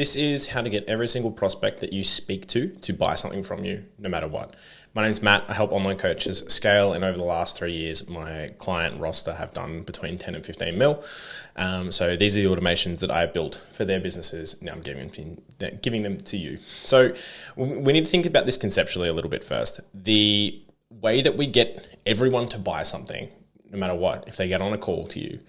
This is how to get every single prospect that you speak to buy something from you, no matter what. My name's Matt. I help online coaches scale, and over the last 3 years, my client roster have done between 10 and 15 mil. So these are the automations that I have built for their businesses. Now I'm giving them to you. So we need to think about this conceptually a little bit first. The way that we get everyone to buy something, no matter what, if they get on a call to you,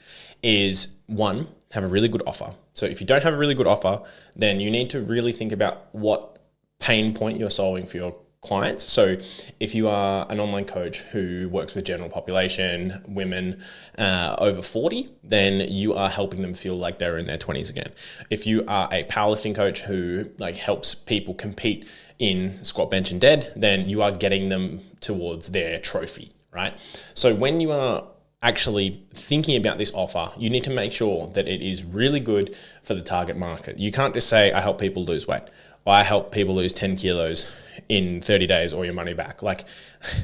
is one, have a really good offer. So if you don't have a really good offer, then you need to really think about what pain point you're solving for your clients. So if you are an online coach who works with general population, women over 40, then you are helping them feel like they're in their 20s again. If you are a powerlifting coach who helps people compete in squat, bench, and dead, then you are getting them towards their trophy, right? So when you are actually thinking about this offer, you need to make sure that it is really good for the target market. You can't just say, I help people lose weight, or I help people lose 10 kilos in 30 days or your money back.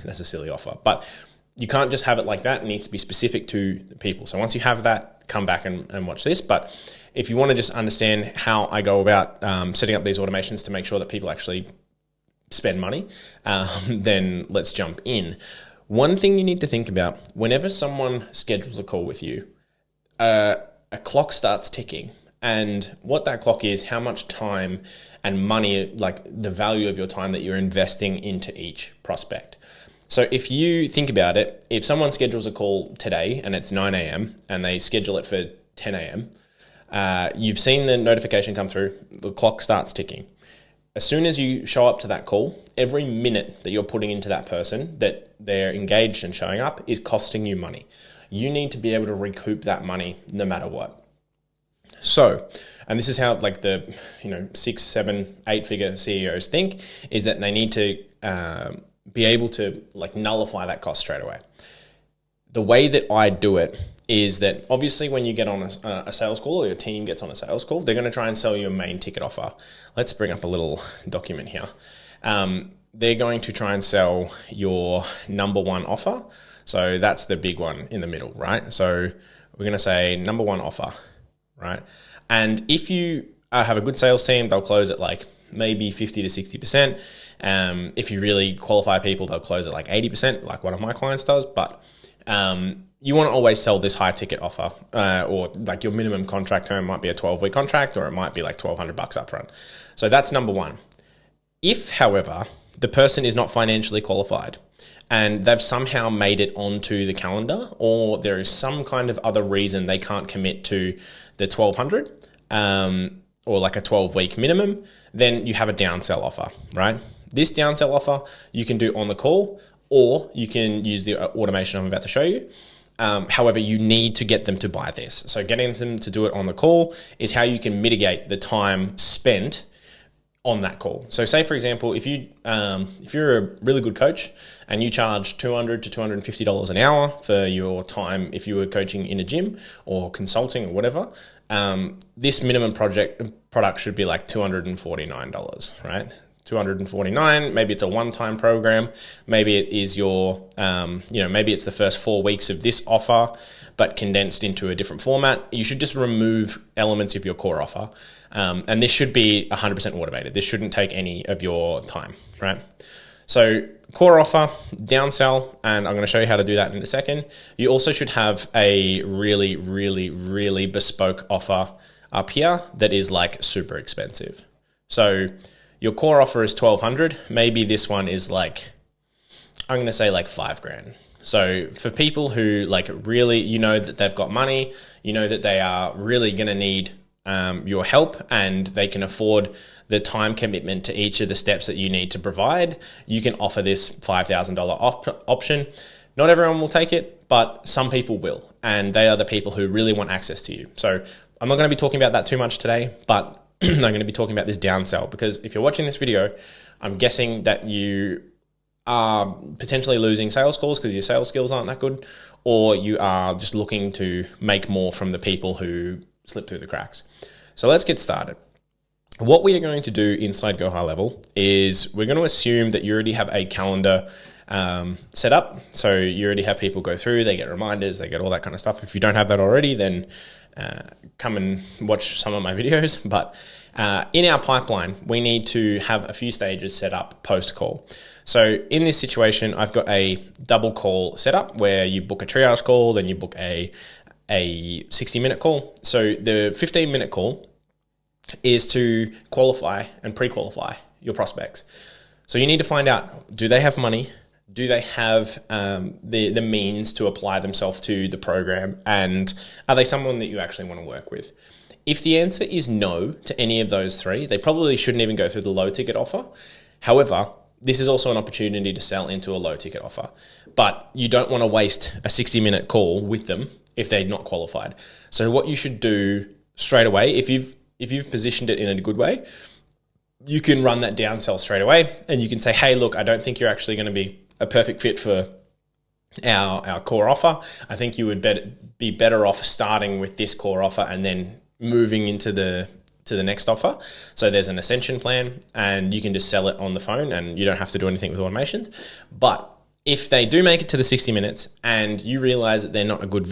That's a silly offer, but you can't just have it like that. It needs to be specific to the people. So once you have that, come back and watch this. But if you want to just understand how I go about setting up these automations to make sure that people actually spend money, then let's jump in. One thing you need to think about, whenever someone schedules a call with you, a clock starts ticking. And what that clock is, how much time and money, the value of your time that you're investing into each prospect. So if you think about it, if someone schedules a call today and it's 9 a.m. and they schedule it for 10 a.m., you've seen the notification come through, the clock starts ticking. As soon as you show up to that call, every minute that you're putting into that person, that they're engaged and showing up, is costing you money. You need to be able to recoup that money no matter what. So, and this is how the 6, 7, 8-figure CEOs think, is that they need to be able to nullify that cost straight away. The way that I do it is that obviously when you get on a sales call, or your team gets on a sales call, they're going to try and sell you a main ticket offer. Let's bring up a little document here. They're going to try and sell your number one offer. So that's the big one in the middle, right? So we're going to say number one offer, right? And if you have a good sales team, they'll close at maybe 50 to 60%. If you really qualify people, they'll close at 80%, like one of my clients does. But you want to always sell this high ticket offer, or your minimum contract term might be a 12-week contract, or it might be $1,200 upfront. So that's number one. If, however, the person is not financially qualified and they've somehow made it onto the calendar, or there is some kind of other reason they can't commit to the 1,200, or a 12-week minimum, then you have a downsell offer, right? This downsell offer you can do on the call, or you can use the automation I'm about to show you. However, you need to get them to buy this. So getting them to do it on the call is how you can mitigate the time spent on that call. So say, for example, if you're a really good coach and you charge $200 to $250 an hour for your time, if you were coaching in a gym or consulting or whatever, this minimum product should be $249, right? $249, maybe it's a one-time program, maybe it is your, maybe it's the first 4 weeks of this offer, but condensed into a different format. You should just remove elements of your core offer. And this should be 100% automated. This shouldn't take any of your time, right? So core offer, downsell, and I'm going to show you how to do that in a second. You also should have a really, really, really bespoke offer up here that is super expensive. So your core offer is $1,200. Maybe this one is I'm going to say $5,000. So for people who really, that they've got money, that they are really going to need your help, and they can afford the time commitment to each of the steps that you need to provide, you can offer this $5,000 option. Not everyone will take it, but some people will, and they are the people who really want access to you. So I'm not going to be talking about that too much today, but I'm going to be talking about this downsell, because if you're watching this video, I'm guessing that you are potentially losing sales calls because your sales skills aren't that good, or you are just looking to make more from the people who slip through the cracks. So let's get started. What we are going to do inside Go High Level is we're going to assume that you already have a calendar set up. So you already have people go through, they get reminders, they get all that kind of stuff. If you don't have that already, then come and watch some of my videos. But in our pipeline, we need to have a few stages set up post-call. So in this situation, I've got a double call set up where you book a triage call, then you book a 60-minute call. So the 15-minute call is to qualify and pre-qualify your prospects. So you need to find out, do they have money? Do they have the means to apply themselves to the program? And are they someone that you actually want to work with? If the answer is no to any of those three, they probably shouldn't even go through the low ticket offer. However, this is also an opportunity to sell into a low ticket offer. But you don't want to waste a 60-minute call with them if they're not qualified. So what you should do straight away, if you've positioned it in a good way, you can run that down sell straight away, and you can say, hey, look, I don't think you're actually going to be a perfect fit for our core offer. I think you would be better off starting with this core offer and then moving into the next offer. So there's an ascension plan, and you can just sell it on the phone, and you don't have to do anything with automations. But if they do make it to the 60 minutes and you realize that they're not a good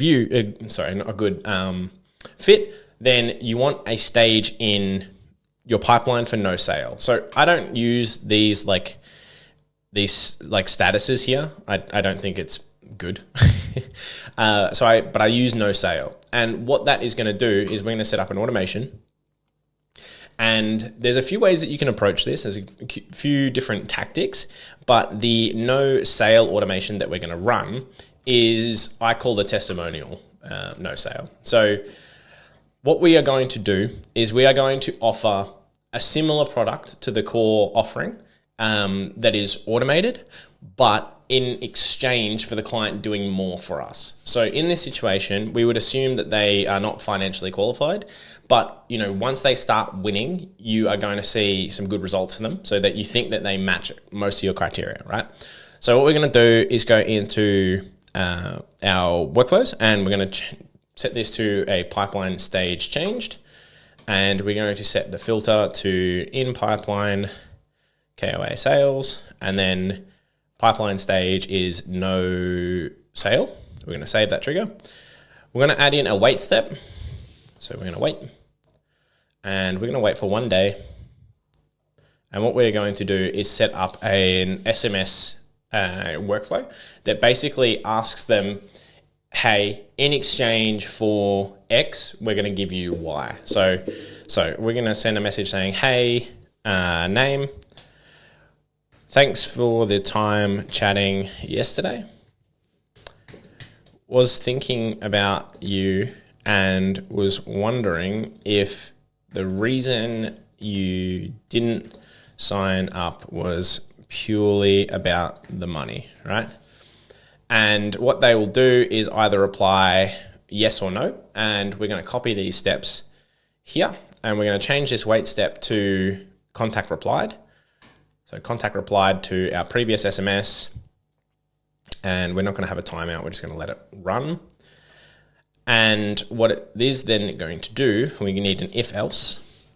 fit, then you want a stage in your pipeline for no sale. So I don't use these statuses here. I don't think it's good. But I use no sale. And what that is going to do is we're going to set up an automation. And there's a few ways that you can approach this. There's a few different tactics, but the no sale automation that we're going to run is, I call the testimonial no sale. So what we are going to do is we are going to offer a similar product to the core offering that is automated, but in exchange for the client doing more for us. So in this situation, we would assume that they are not financially qualified, but once they start winning, you are going to see some good results for them so that you think that they match most of your criteria, right? So what we're going to do is go into our workflows, and we're going to set this to a pipeline stage changed, and we're going to set the filter to in pipeline KOA sales, and then pipeline stage is no sale. We're going to save that trigger. We're going to add in a wait step. So we're going to wait, and we're going to wait for 1 day. And what we're going to do is set up an SMS workflow that basically asks them, hey, in exchange for X, we're going to give you Y. So we're going to send a message saying, hey, name, thanks for the time chatting yesterday. Was thinking about you and was wondering if the reason you didn't sign up was purely about the money, right? And what they will do is either reply yes or no, and we're going to copy these steps here, and we're going to change this wait step to contact replied. So contact replied to our previous SMS, and we're not going to have a timeout. We're just going to let it run. And what it is then going to do, we need an if else.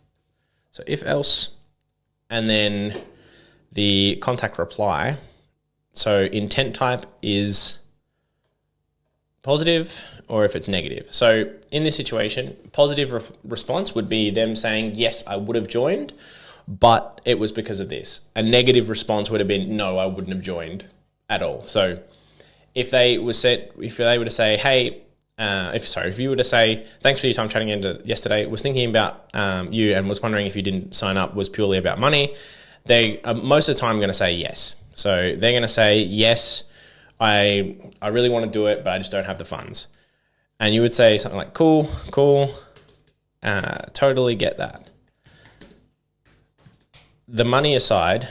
So if else, and then the contact reply. So intent type is positive, or if it's negative. So in this situation, positive response would be them saying, yes, I would have joined, but it was because of this. A negative response would have been, no, I wouldn't have joined at all. So if they were to say, hey, if you were to say, thanks for your time chatting yesterday, was thinking about you and was wondering if you didn't sign up was purely about money, they are most of the time going to say yes. So they're going to say, yes, I really want to do it, but I just don't have the funds. And you would say something like, cool, totally get that. The money aside,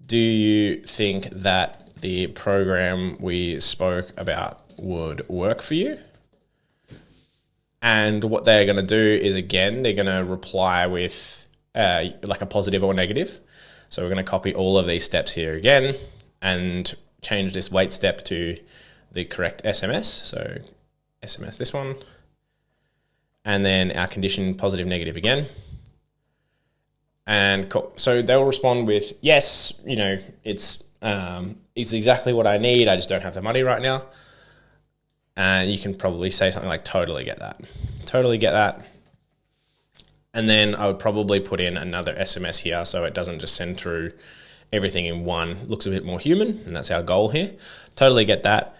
do you think that the program we spoke about would work for you? And what they're going to do is, again, they're going to reply with like a positive or negative. So we're going to copy all of these steps here again and change this wait step to the correct SMS. So SMS this one. And then our condition positive, negative again. And cool. So they'll respond with, yes, it's It's exactly what I need. I just don't have the money right now. And you can probably say something like, totally get that. Totally get that. And then I would probably put in another SMS here so it doesn't just send through everything in one. Looks a bit more human, and that's our goal here. Totally get that.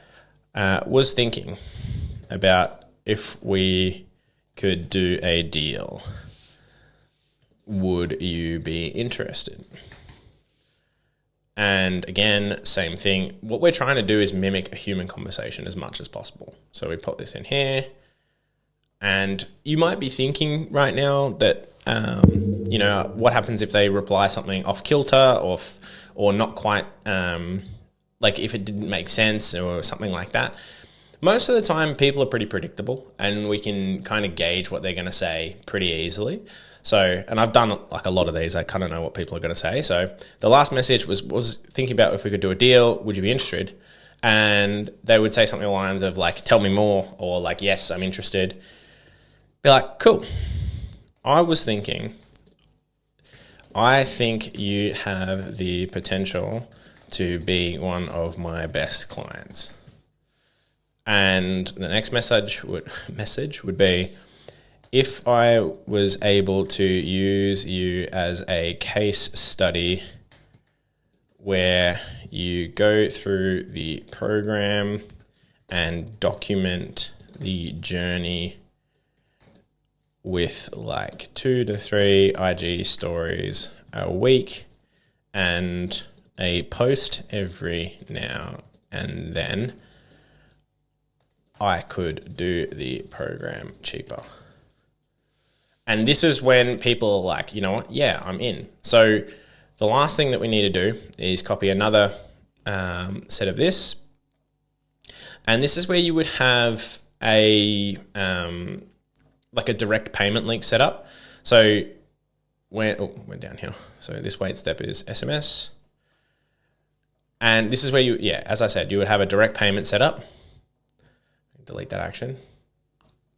Was thinking about if we could do a deal. Would you be interested? And again, same thing. What we're trying to do is mimic a human conversation as much as possible. So we put this in here. And you might be thinking right now that, what happens if they reply something off kilter or not quite, like if it didn't make sense or something like that. Most of the time, people are pretty predictable and we can kind of gauge what they're going to say pretty easily. So, and I've done like a lot of these. I kind of know what people are going to say. So the last message was thinking about if we could do a deal, would you be interested? And they would say something along the lines of like, tell me more, or like, yes, I'm interested. Be like, cool. I was thinking, I think you have the potential to be one of my best clients. And the next message would be, if I was able to use you as a case study where you go through the program and document the journey with like 2 to 3 IG stories a week and a post every now and then, I could do the program cheaper. And this is when people are like, you know what? Yeah, I'm in. So the last thing that we need to do is copy another set of this. And this is where you would have a like a direct payment link set up. So we're down here. So this wait step is SMS. And this is where you, as I said, you would have a direct payment set up. Delete that action.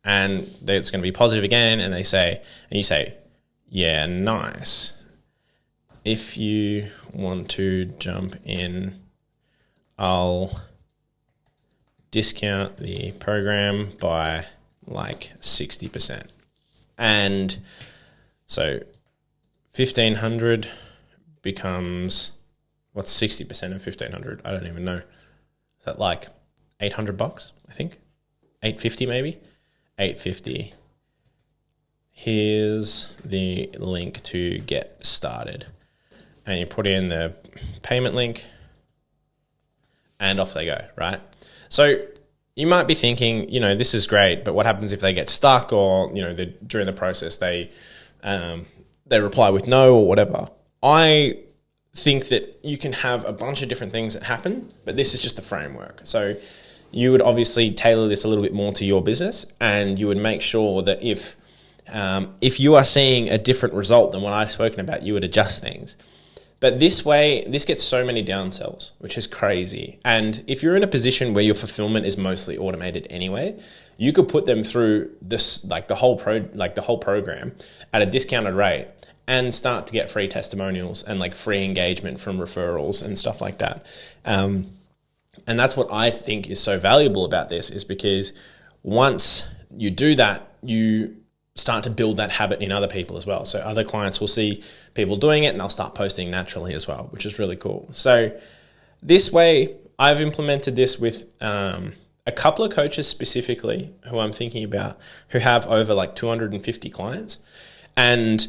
And it's going to be positive again. And you say, yeah, nice. If you want to jump in, I'll discount the program by like 60%. And so 1,500 becomes, what's 60% of 1,500? I don't even know. Is that like $800, I think? 850 maybe? 850. Here's the link to get started. And you put in the payment link and off they go, right? So you might be thinking, this is great, but what happens if they get stuck or, during the process they reply with no or whatever? I think that you can have a bunch of different things that happen, but this is just the framework. So you would obviously tailor this a little bit more to your business, and you would make sure that if you are seeing a different result than what I've spoken about, you would adjust things. But this way, this gets so many downsells, which is crazy. And if you're in a position where your fulfillment is mostly automated anyway, you could put them through this, like the whole program at a discounted rate and start to get free testimonials and like free engagement from referrals and stuff like that. And that's what I think is so valuable about this, is because once you do that, you start to build that habit in other people as well. So other clients will see people doing it and they'll start posting naturally as well, which is really cool. So this way, I've implemented this with a couple of coaches specifically who I'm thinking about, who have over like 250 clients. And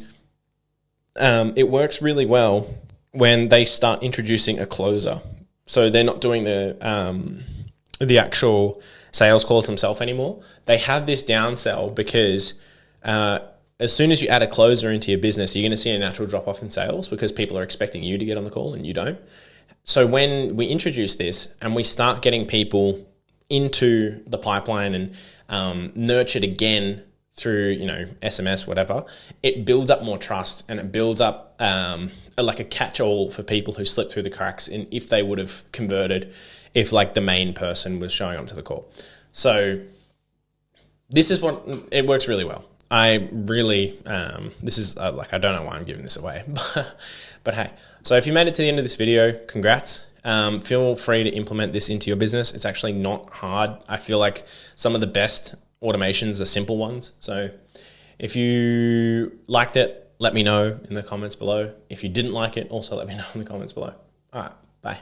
it works really well when they start introducing a closer. So they're not doing the actual sales calls themselves anymore. They have this downsell because as soon as you add a closer into your business, you're going to see a natural drop off in sales because people are expecting you to get on the call and you don't. So when we introduce this and we start getting people into the pipeline and nurtured again through, SMS, whatever, it builds up more trust and it builds up like a catch-all for people who slip through the cracks in if they would have converted if like the main person was showing up to the call. So this is what, it works really well. I really, this is I don't know why I'm giving this away, but hey, so if you made it to the end of this video, congrats. Feel free to implement this into your business. It's actually not hard. I feel like some of the best automations are simple ones. So if you liked it, let me know in the comments below. If you didn't like it, also let me know in the comments below. All right, bye.